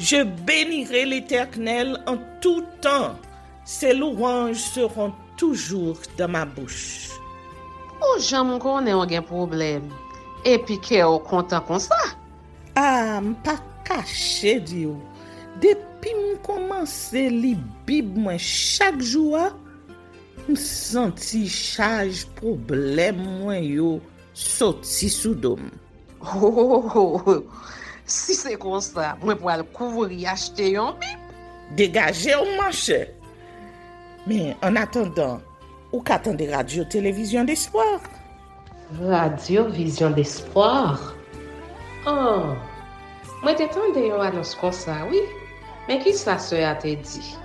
Je bénirai l'Éternel en tout temps. Ses louanges seront toujours dans ma bouche. Oh, j'aime qu'on ait un problème. Et puis qu'elle est content comme ça. Ah, m'pas caché Dieu. Depuis m'komanse li Bib moi chaque jour, m'senti charge problème moi yo sorti sous dom. Si c'est comme ça, moi pour aller couvrir acheter un Bible. Dégagez au marché. Mais en attendant, ou qu'attendez radio télévision d'espoir. Radio Vision d'Espoir. Oh, moi t'attendais une annonce comme ça, oui. Mais qui ça a te dit?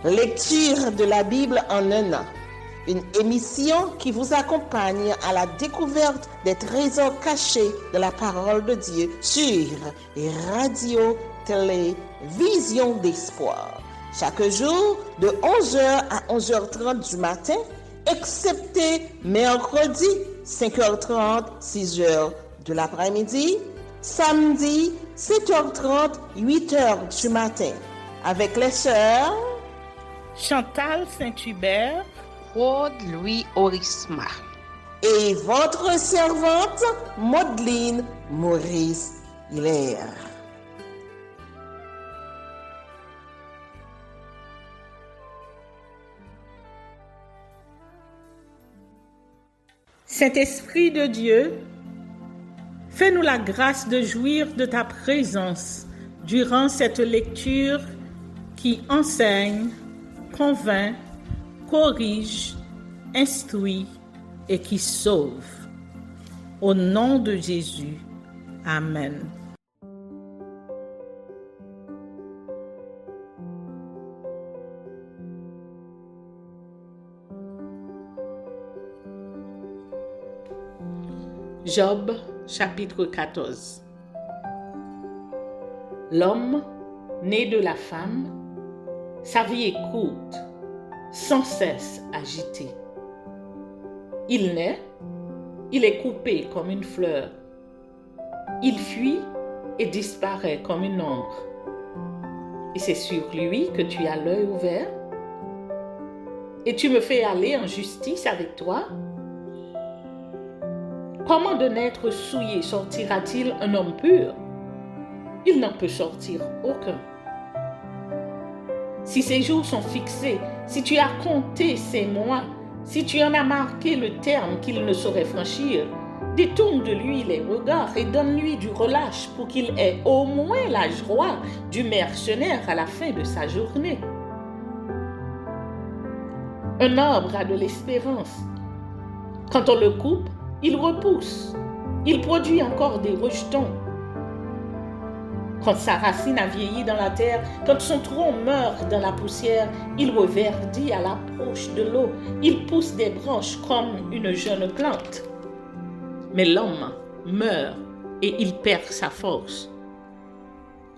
Lecture de la Bible en un an. Une émission qui vous accompagne à la découverte des trésors cachés de la parole de Dieu sur Radio Télévision d'Espoir. Chaque jour de 11h à 11h30 du matin, excepté mercredi 5h30, 6h de l'après-midi, samedi 7h30, 8h du matin, avec les sœurs Chantal Saint-Hubert, Claude Louis Orisma. Et votre servante, Maudeline Maurice Hilaire. Saint-Esprit de Dieu, fais-nous la grâce de jouir de ta présence durant cette lecture qui enseigne, convainc, corrige, instruit et qui sauve. Au nom de Jésus. Amen. Job, chapitre 14. L'homme, né de la femme, sa vie est courte, sans cesse agitée. Il naît, il est coupé comme une fleur. Il fuit et disparaît comme une ombre. Et c'est sur lui que tu as l'œil ouvert. Et tu me fais aller en justice avec toi. Comment de naître souillé sortira-t-il un homme pur? Il n'en peut sortir aucun. Si ses jours sont fixés, si tu as compté ses mois, si tu en as marqué le terme qu'il ne saurait franchir, détourne de lui les regards et donne-lui du relâche pour qu'il ait au moins la joie du mercenaire à la fin de sa journée. Un arbre a de l'espérance. Quand on le coupe, il repousse. Il produit encore des rejetons. Quand sa racine a vieilli dans la terre, quand son tronc meurt dans la poussière, il reverdit à l'approche de l'eau. Il pousse des branches comme une jeune plante. Mais l'homme meurt et il perd sa force.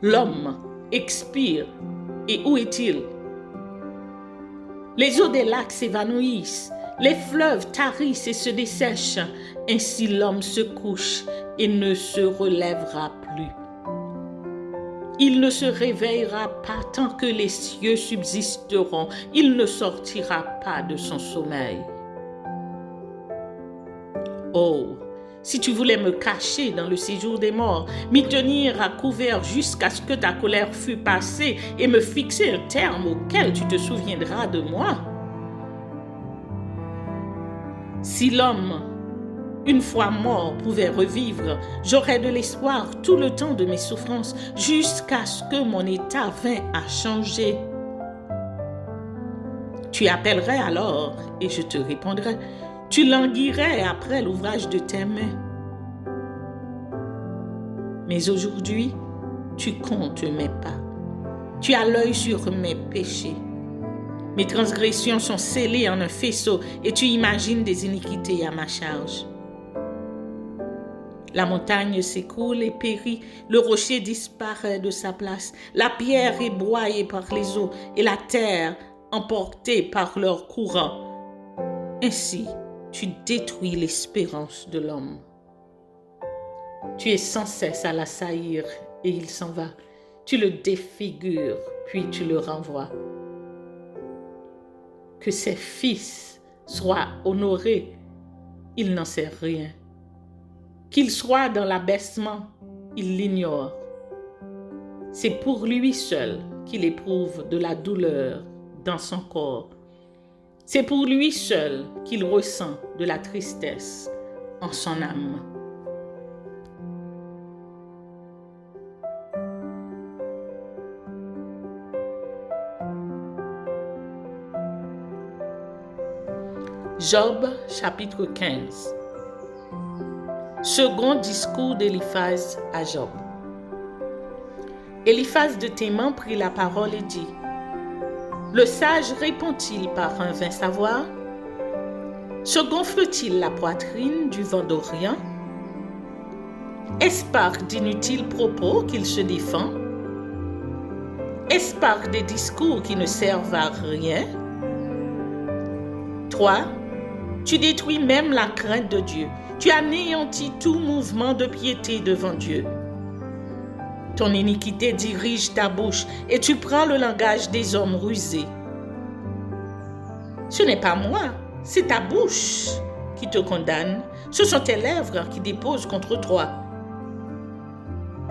L'homme expire. Et où est-il? Les eaux des lacs s'évanouissent. Les fleuves tarissent et se dessèchent. Ainsi l'homme se couche et ne se relèvera plus. Il ne se réveillera pas tant que les cieux subsisteront. Il ne sortira pas de son sommeil. Oh, si tu voulais me cacher dans le séjour des morts, m'y tenir à couvert jusqu'à ce que ta colère fût passée et me fixer un terme auquel tu te souviendras de moi. Si l'homme, une fois mort, pouvait revivre, j'aurais de l'espoir tout le temps de mes souffrances jusqu'à ce que mon état vînt à changer. Tu appellerais alors et je te répondrais. Tu languirais après l'ouvrage de tes mains. Mais aujourd'hui, tu comptes mes pas. Tu as l'œil sur mes péchés. Mes transgressions sont scellées en un faisceau et tu imagines des iniquités à ma charge. La montagne s'écoule et périt, le rocher disparaît de sa place, la pierre est broyée par les eaux et la terre emportée par leur courant. Ainsi, tu détruis l'espérance de l'homme. Tu es sans cesse à l'assaillir et il s'en va. tu le défigures, puis tu le renvoies. Que ses fils soient honorés, il n'en sait rien. Qu'il soit dans l'abaissement, il l'ignore. C'est pour lui seul qu'il éprouve de la douleur dans son corps. C'est pour lui seul qu'il ressent de la tristesse en son âme. Job, chapitre 15. Second discours d'Éliphaz à Job. Éliphaz de Théman prit la parole et dit: Le sage répond-il par un vain savoir? Se gonfle-t-il la poitrine du vent d'Orient? Est-ce par d'inutiles propos qu'il se défend? Est-ce par des discours qui ne servent à rien? Toi, tu détruis même la crainte de Dieu. Tu anéantis tout mouvement de piété devant Dieu. Ton iniquité dirige ta bouche et tu prends le langage des hommes rusés. Ce n'est pas moi, c'est ta bouche qui te condamne. Ce sont tes lèvres qui déposent contre toi.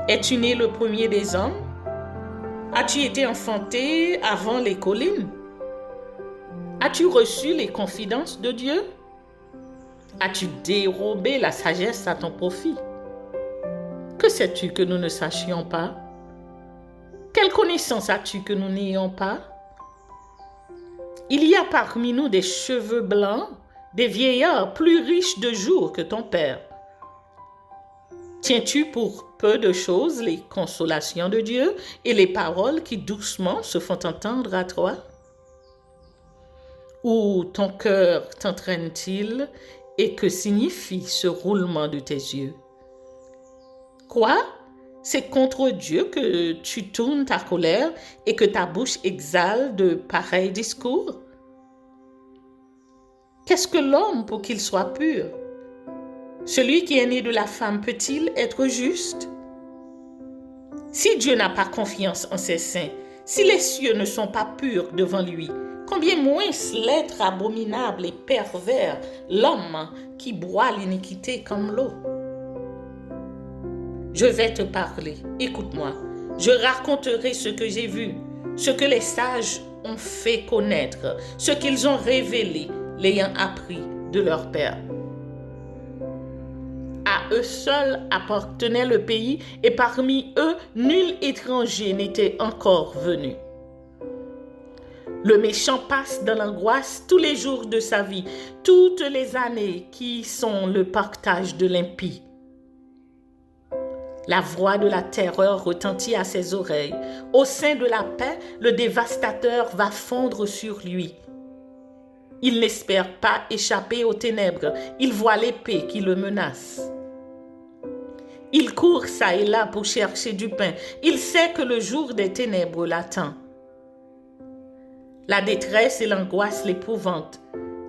Es-tu né le premier des hommes? As-tu été enfanté avant les collines? As-tu reçu les confidences de Dieu? As-tu dérobé la sagesse à ton profit? Que sais-tu que nous ne sachions pas? Quelle connaissance as-tu que nous n'ayons pas? Il y a parmi nous des cheveux blancs, des vieillards plus riches de jours que ton père. Tiens-tu pour peu de choses les consolations de Dieu et les paroles qui doucement se font entendre à toi? Où ton cœur t'entraîne-t-il et que signifie ce roulement de tes yeux? Quoi? C'est contre Dieu que tu tournes ta colère et que ta bouche exhale de pareils discours? Qu'est-ce que l'homme pour qu'il soit pur? Celui qui est né de la femme peut-il être juste? Si Dieu n'a pas confiance en ses saints, si les cieux ne sont pas purs devant lui, combien moins l'être abominable et pervers, l'homme qui boit l'iniquité comme l'eau? Je vais te parler, écoute-moi. Je raconterai ce que j'ai vu, ce que les sages ont fait connaître, ce qu'ils ont révélé, l'ayant appris de leur père. À eux seuls appartenait le pays, et parmi eux, nul étranger n'était encore venu. Le méchant passe dans l'angoisse tous les jours de sa vie, toutes les années qui sont le partage de l'impie. La voix de la terreur retentit à ses oreilles. Au sein de la paix, le dévastateur va fondre sur lui. Il n'espère pas échapper aux ténèbres. Il voit l'épée qui le menace. Il court çà et là pour chercher du pain. Il sait que le jour des ténèbres l'attend. La détresse et l'angoisse l'épouvantent.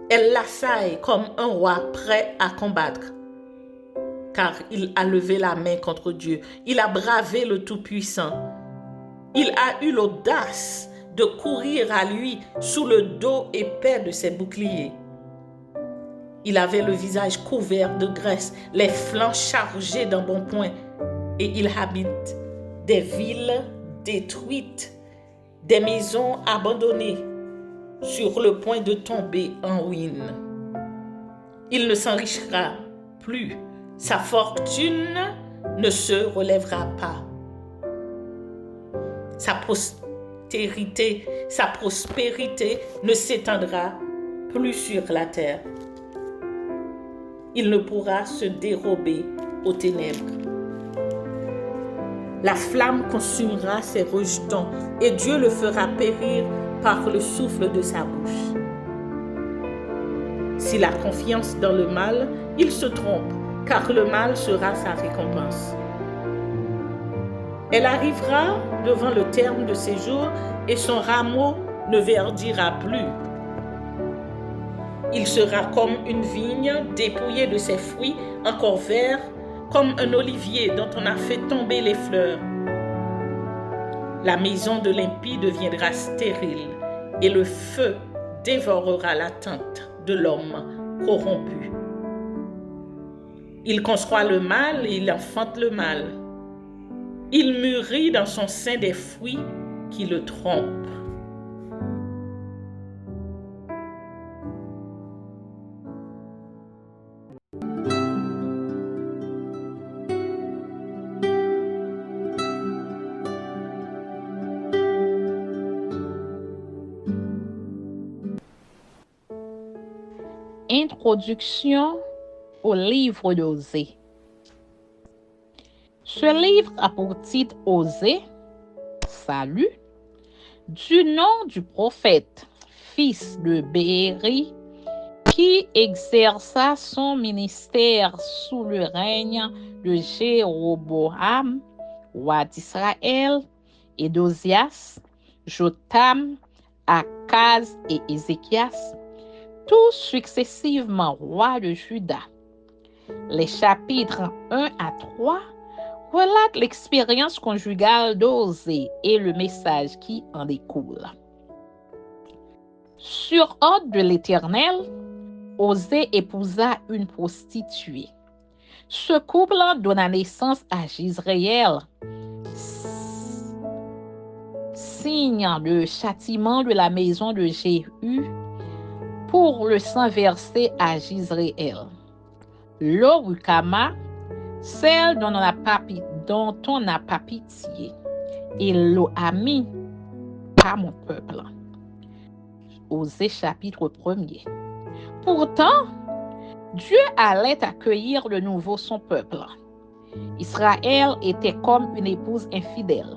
Elle l'assaille comme un roi prêt à combattre. Car il a levé la main contre Dieu. Il a bravé le Tout-Puissant. Il a eu l'audace de courir à lui sous le dos épais de ses boucliers. Il avait le visage couvert de graisse, les flancs chargés d'embonpoint, et il habite des villes détruites, des maisons abandonnées, sur le point de tomber en ruine. Il ne s'enrichira plus. Sa fortune ne se relèvera pas. Sa prospérité ne s'étendra plus sur la terre. Il ne pourra se dérober aux ténèbres. La flamme consumera ses rejetons et Dieu le fera périr par le souffle de sa bouche. S'il a confiance dans le mal, il se trompe, car le mal sera sa récompense. Elle arrivera devant le terme de ses jours et son rameau ne verdira plus. Il sera comme une vigne dépouillée de ses fruits, encore verts, comme un olivier dont on a fait tomber les fleurs. La maison de l'impie deviendra stérile et le feu dévorera la tente de l'homme corrompu. Il conçoit le mal et il enfante le mal. Il mûrit dans son sein des fruits qui le trompent. Introduction au livre d'Osée. Ce livre a pour titre Osée, Salut, du nom du prophète, fils de Béhéri, qui exerça son ministère sous le règne de Jéroboam, roi d'Israël, et d'Ozias, Jotham, Akaz et Ézéchias, tous successivement rois de Juda. Les chapitres 1 à 3 relatent l'expérience conjugale d'Osée et le message qui en découle. Sur ordre de l'Éternel, Osée épousa une prostituée. Ce couple donna naissance à Jizréel, signe de châtiment de la maison de Jéhu pour le sang versé à Jizréel. Lo-Ruhamah, celle dont on n'a pas pitié, et Lo-Ami, pas mon peuple. Osée chapitre 1er. Pourtant, Dieu allait accueillir de nouveau son peuple. Israël était comme une épouse infidèle.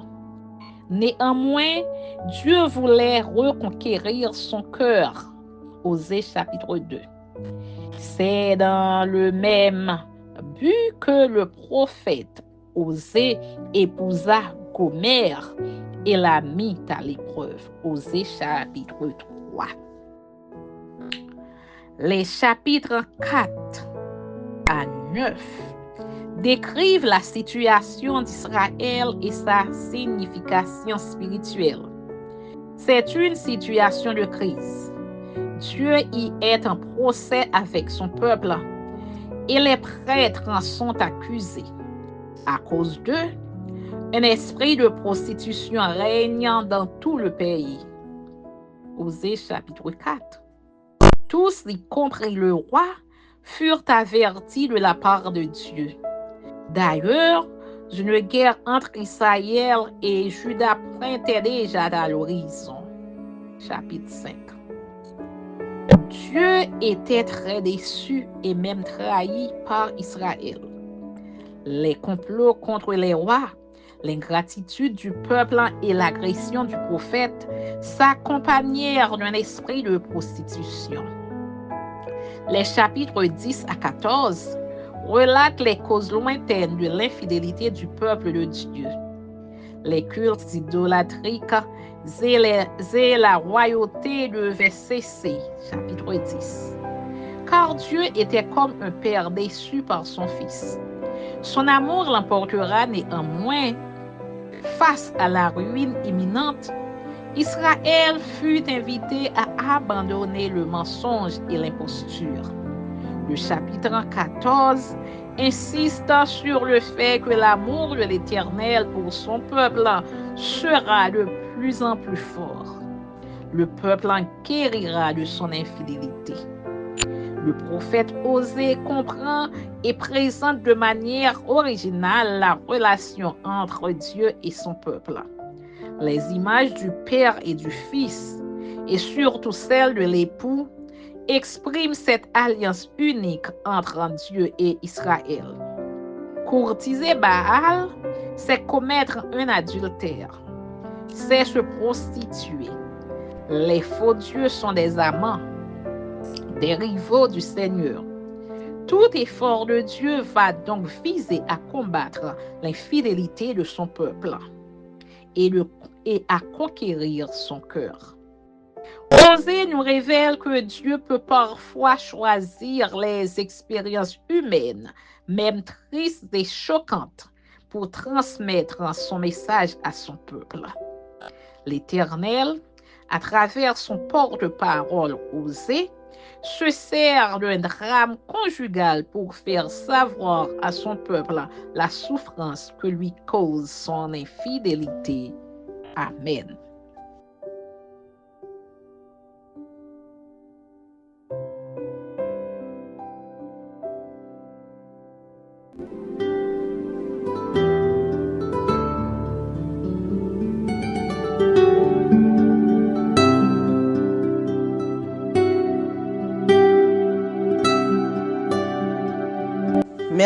Néanmoins, Dieu voulait reconquérir son cœur. Osée chapitre 2. C'est dans le même but que le prophète Osée épousa Gomer et la mit à l'épreuve. Osée chapitre 3. Les chapitres 4 à 9 décrivent la situation d'Israël et sa signification spirituelle. C'est une situation de crise. Dieu y est en procès avec son peuple et les prêtres en sont accusés. À cause d'eux, un esprit de prostitution règne dans tout le pays. Osée chapitre 4. Tous, y compris le roi, furent avertis de la part de Dieu. D'ailleurs, une guerre entre Israël et Juda pointait déjà à l'horizon. Chapitre 5. Dieu était très déçu et même trahi par Israël. Les complots contre les rois, l'ingratitude du peuple et l'agression du prophète s'accompagnèrent d'un esprit de prostitution. Les chapitres 10 à 14 relatent les causes lointaines de l'infidélité du peuple de Dieu. Les cultes idolâtriques et la royauté devaient cesser. Chapitre 10. Car Dieu était comme un père déçu par son fils. Son amour l'emportera néanmoins. Face à la ruine imminente, Israël fut invité à abandonner le mensonge et l'imposture. Le chapitre 14 insiste sur le fait que l'amour de l'Éternel pour son peuple sera de plus en plus fort. Le peuple en guérira de son infidélité. Le prophète Osée comprend et présente de manière originale la relation entre Dieu et son peuple. Les images du Père et du Fils, et surtout celles de l'époux, expriment cette alliance unique entre Dieu et Israël. Courtiser Baal, c'est commettre un adultère, c'est se prostituer. Les faux dieux sont des amants, des rivaux du Seigneur. Tout effort de Dieu va donc viser à combattre l'infidélité de son peuple et à conquérir son cœur. Osée nous révèle que Dieu peut parfois choisir les expériences humaines, même tristes et choquantes, pour transmettre son message à son peuple. L'Éternel, à travers son porte-parole Osée, se sert d'un drame conjugal pour faire savoir à son peuple la souffrance que lui cause son infidélité. Amen.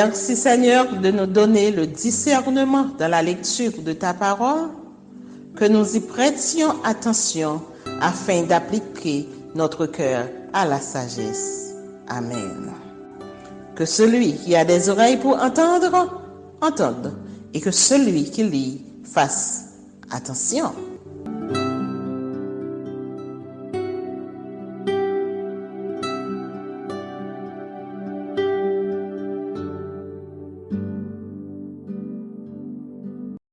Merci Seigneur de nous donner le discernement dans la lecture de ta parole, que nous y prêtions attention afin d'appliquer notre cœur à la sagesse. Amen. Que celui qui a des oreilles pour entendre, entende, et que celui qui lit fasse attention.